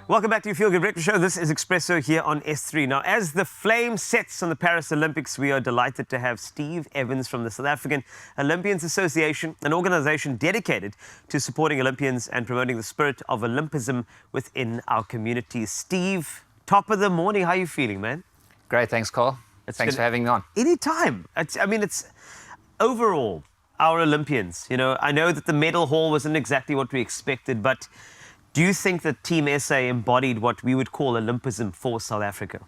Welcome back to your Feel Good Breakfast Show. This is Expresso here on S3. Now, as the flame sets on the Paris Olympics, we are delighted to have Steve Evans from the South African Olympians Association, an organization dedicated to supporting Olympians and promoting the spirit of Olympism within our communities. Steve, top of the morning. How are you feeling, man? Great, thanks, Carl. Thanks for having me on. Anytime. It's overall, our Olympians, I know that the medal haul wasn't exactly what we expected, but do you think that Team SA embodied what we would call Olympism for South Africa?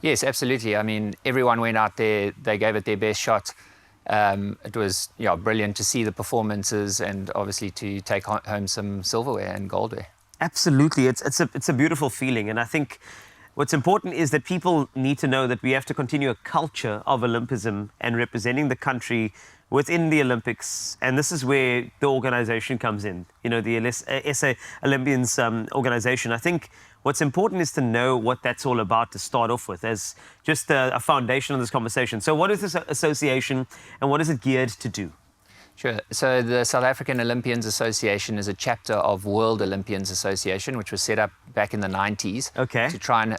Yes, absolutely. I mean, everyone went out there, they gave it their best shot. It was brilliant to see the performances and obviously to take home some silverware and goldware. Absolutely. It's a beautiful feeling. And I think what's important is that people need to know that we have to continue a culture of Olympism and representing the country within the Olympics, and this is where the organization comes in, the SA Olympians organization. I think what's important is to know what that's all about to start off with as just a foundation of this conversation. So what is this association and what is it geared to do? Sure. So the South African Olympians Association is a chapter of World Olympians Association, which was set up back in the 90s to try and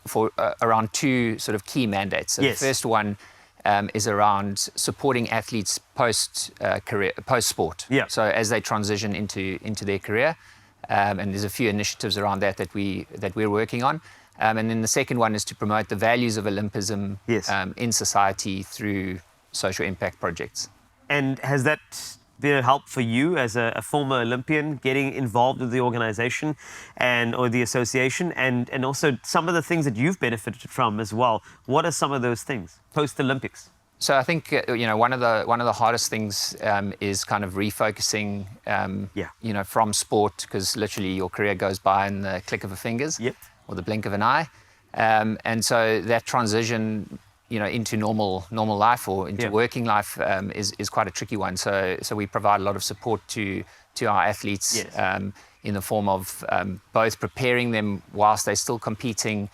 for around two sort of key mandates. So yes. The first one is around supporting athletes post-sport. Yeah. So as they transition into their career, and there's a few initiatives around that we're working on. And then the second one is to promote the values of Olympism in society through social impact projects. And has that been a help for you as a former Olympian getting involved with the organization or the association and also some of the things that you've benefited from as well? What are some of those things post-Olympics? So I think one of the hardest things is kind of refocusing from sport, because literally your career goes by in the click of a fingers or the blink of an eye, and so that transition into normal life or into working life is quite a tricky one. So we provide a lot of support to our athletes in the form of both preparing them whilst they're still competing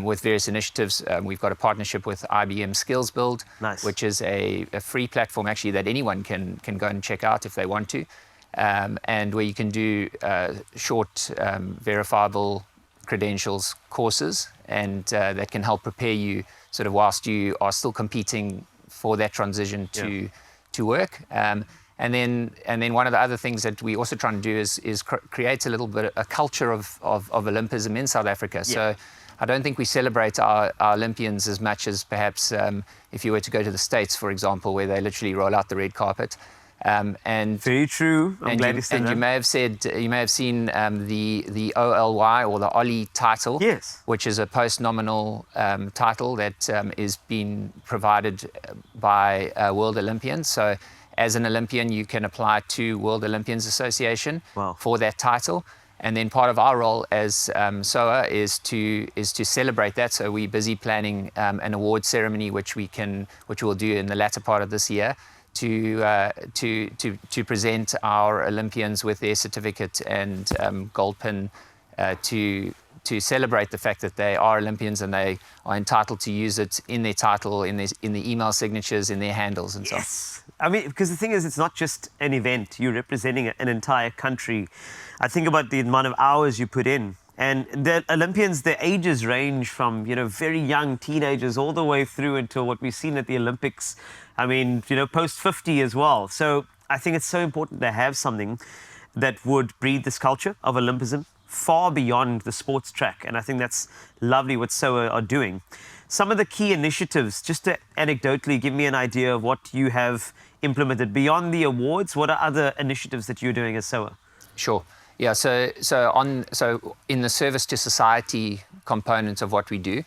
with various initiatives. We've got a partnership with IBM Skills Build, which is a free platform actually that anyone can go and check out if they want to, and where you can do short verifiable credentials courses, and that can help prepare you sort of whilst you are still competing for that transition to work. And then one of the other things that we also trying to do is create a little bit a culture of Olympism in South Africa. So I don't think we celebrate our Olympians as much as perhaps if you were to go to the States, for example, where they literally roll out the red carpet. And very true. I'm glad you said that. You may have seen the OLY or the Ollie title, which is a post-nominal title that is being provided by World Olympians. So as an Olympian, you can apply to World Olympians Association for that title. And then part of our role as SOA is to celebrate that. So we're busy planning an award ceremony, which we'll do in the latter part of this year, to present our Olympians with their certificate and gold pin to celebrate the fact that they are Olympians and they are entitled to use it in their title, in the email signatures, in their handles and so on. Yes. I mean, because the thing is, it's not just an event. You're representing an entire country. I think about the amount of hours you put in. And the Olympians, their ages range from, very young teenagers all the way through until what we've seen at the Olympics. I mean, post 50 as well. So I think it's so important to have something that would breed this culture of Olympism far beyond the sports track. And I think that's lovely what SOA are doing. Some of the key initiatives, just to anecdotally give me an idea of what you have implemented beyond the awards, what are other initiatives that you're doing as SOA? Sure. Yeah, so in the service to society component of what we do,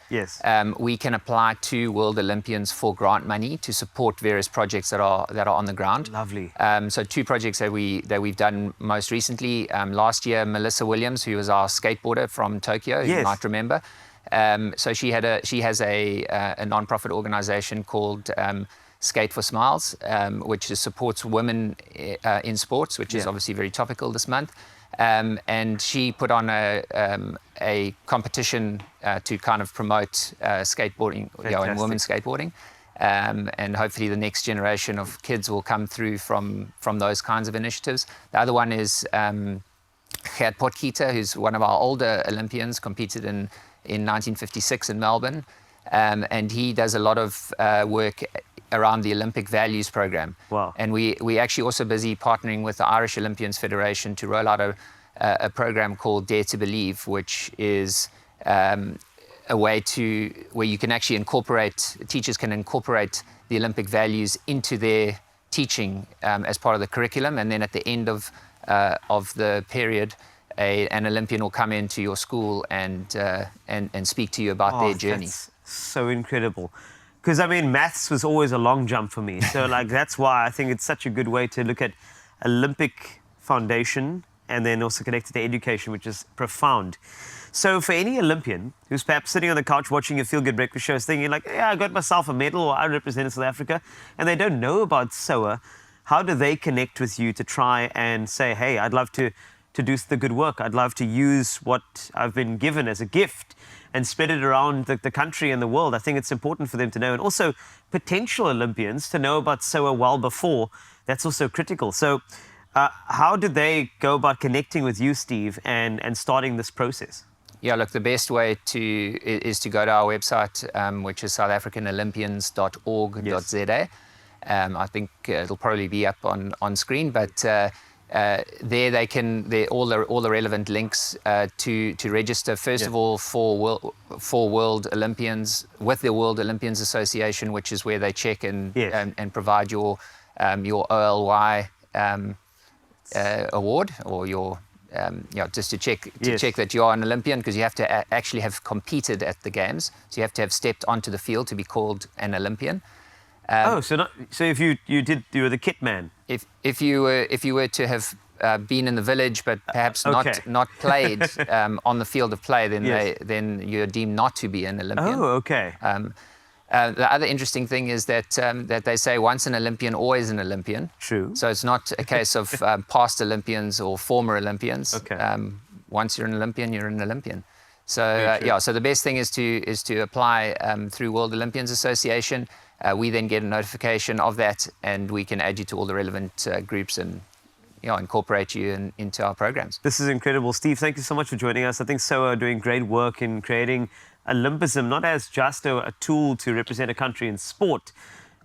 we can apply to World Olympians for grant money to support various projects that are on the ground. Lovely. So two projects that we've done most recently. Last year, Melissa Williams, who was our skateboarder from Tokyo, you might remember. So she has a non-profit organization called Skate for Smiles, which supports women in sports, which is obviously very topical this month. And she put on a competition to kind of promote skateboarding, and women's skateboarding. And hopefully the next generation of kids will come through from those kinds of initiatives. The other one is Gert Potgieter, who's one of our older Olympians, competed in 1956 in Melbourne. And he does a lot of work around the Olympic Values Program. Wow. And we're actually also busy partnering with the Irish Olympians Federation to roll out a program called Dare to Believe, which is a way where you can actually teachers can incorporate the Olympic values into their teaching as part of the curriculum. And then at the end of the period, an Olympian will come into your school and speak to you about their journey. That's so incredible. Because, I mean, maths was always a long jump for me. So, like, that's why I think it's such a good way to look at Olympic foundation and then also connected to education, which is profound. So for any Olympian who's perhaps sitting on the couch watching your Feel Good Breakfast shows thinking like, yeah, I got myself a medal or I represented South Africa, and they don't know about SOA, how do they connect with you to try and say, hey, I'd love to do the good work. I'd love to use what I've been given as a gift and spread it around the country and the world. I think it's important for them to know. And also potential Olympians to know about SOA well before. That's also critical. So how did they go about connecting with you, Steve, and starting this process? Yeah, look, the best way is to go to our website, which is southafricanolympians.org.za. Yes. I think it'll probably be up on screen, but there all the relevant links to register. First of all, for World Olympians with the World Olympians Association, which is where they check and provide your OLY award or your just to check that you are an Olympian, because you have to actually have competed at the games. So you have to have stepped onto the field to be called an Olympian. So if you were the kit man. If you were to have been in the village but perhaps not played on the field of play, then you're deemed not to be an Olympian. Oh, okay. The other interesting thing is that they say once an Olympian, always an Olympian. True. So it's not a case of past Olympians or former Olympians. Okay. Once you're an Olympian, you're an Olympian. So so the best thing is to apply through World Olympians Association. We then get a notification of that, and we can add you to all the relevant groups and incorporate you into our programs. This is incredible. Steve, thank you so much for joining us. I think SOA are doing great work in creating Olympism, not as just a tool to represent a country in sport,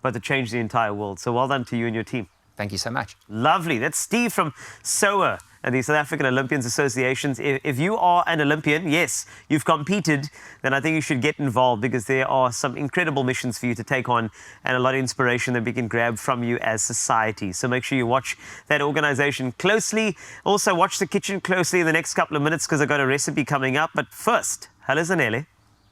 but to change the entire world. So well done to you and your team. Thank you so much. Lovely. That's Steve from SOA, the South African Olympians Association. If you are an Olympian, yes, you've competed, then I think you should get involved, because there are some incredible missions for you to take on and a lot of inspiration that we can grab from you as society. So make sure you watch that organization closely. Also watch the kitchen closely in the next couple of minutes, because I've got a recipe coming up. But first, Hallo Zanele.